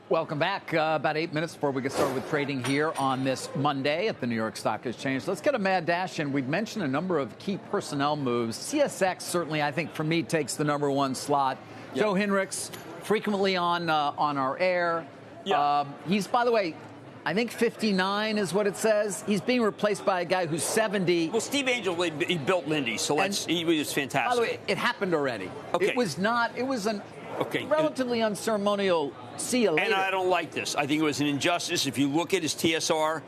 Welcome back. About 8 minutes before we get started with trading here on this Monday at the New York Stock Exchange. Let's get a mad dash in. We've mentioned a number of key personnel moves. CSX certainly, I think, for me, takes the #1 slot. Yep. Joe Hinrichs, frequently on our air. Yep. He's, by the way, I think 59 is what it says. He's being replaced by a guy who's 70. Well, Steve Angel, he built Lindy, so he was fantastic. By the way, it happened already. Okay. It was an relatively unceremonial see you later. And I don't like this. I think it was an injustice. If you look at his TSR,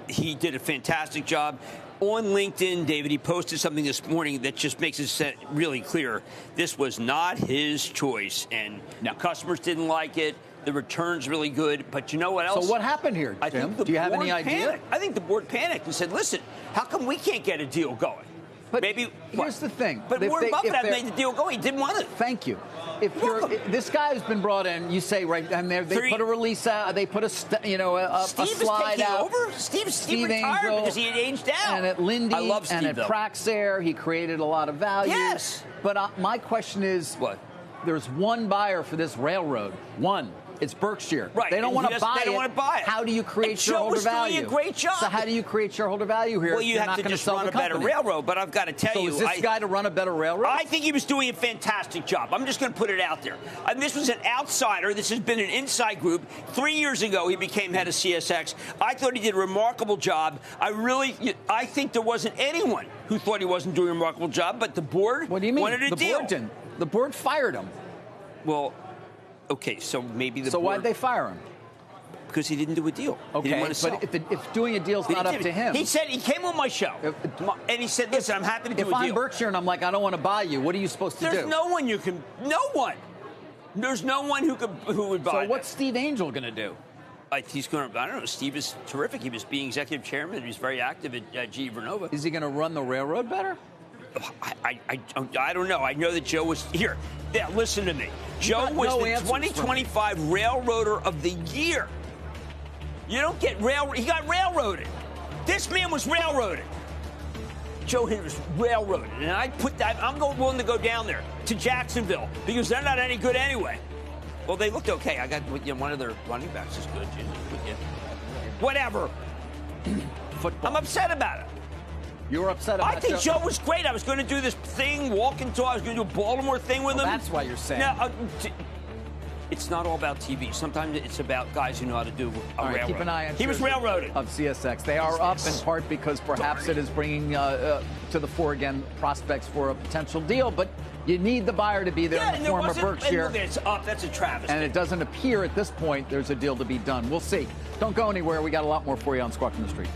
he did a fantastic job. On LinkedIn, David, he posted something this morning that just makes it really clear. This was not his choice, and customers didn't like it. The return's really good, but you know what else? So what happened here, Jim? Do you have any idea? I think the board panicked and said, listen, how come we can't get a deal going? But maybe here's the thing. But Warren Buffett had made the deal go. He didn't want it. Thank you. If this guy has been brought in, you say right, and they put a release out. They put a slide out. Over. Steve retired Angel, because he had aged out. And at Lindy, I love Steve, and at Praxair, he created a lot of value. Yes. But my question is, what? There's one buyer for this railroad. One. It's Berkshire. Right. They don't want to buy it. They don't want to buy it. How do you create shareholder value? Joe was doing a great job. So how do you create shareholder value here? Well, you have to just run a better railroad. But I've got to tell you, is this guy to run a better railroad? I think he was doing a fantastic job. I'm just going to put it out there. And this was an outsider. This has been an inside group. 3 years ago, he became head of CSX. I thought he did a remarkable job. I think there wasn't anyone who thought he wasn't doing a remarkable job. But the board wanted a deal. The board didn't. The board fired him. Well. Okay, so maybe the board... So why'd they fire him? Because he didn't do a deal. Okay, but if doing a deal's not up to him... He said, he came on my show, and he said, listen, I'm happy to do a deal. If I'm Berkshire and I'm like, I don't want to buy you, what are you supposed to do? There's no one you can... No one! There's no one who would buy So what's Steve Angel going to do? He's going to... I don't know. Steve is terrific. He was being executive chairman. He was very active at GE Vernova. Is he going to run the railroad better? I don't know. I know that Joe was here. Yeah, listen to me. Joe was the 2025 Railroader of the Year. You don't get he got railroaded. This man was railroaded. Joe Hinrichs was railroaded, and I'm willing to go down there to Jacksonville because they're not any good anyway. Well, they looked okay. I got one of their running backs is good. Whatever. I'm upset about it. You were upset about it. I think Joe was great. I was going to do this thing, walking to. I was going to do a Baltimore thing with him. That's why you're saying. Now, it's not all about TV. Sometimes it's about guys who know how to do a railroad. Keep an eye on. He was railroaded. Of CSX. They are up in part because perhaps it is bringing to the fore again prospects for a potential deal, but you need the buyer to be there in the form of Berkshire. It's up. That's a travesty. And it doesn't appear at this point there's a deal to be done. We'll see. Don't go anywhere. We got a lot more for you on Squawk on the Street.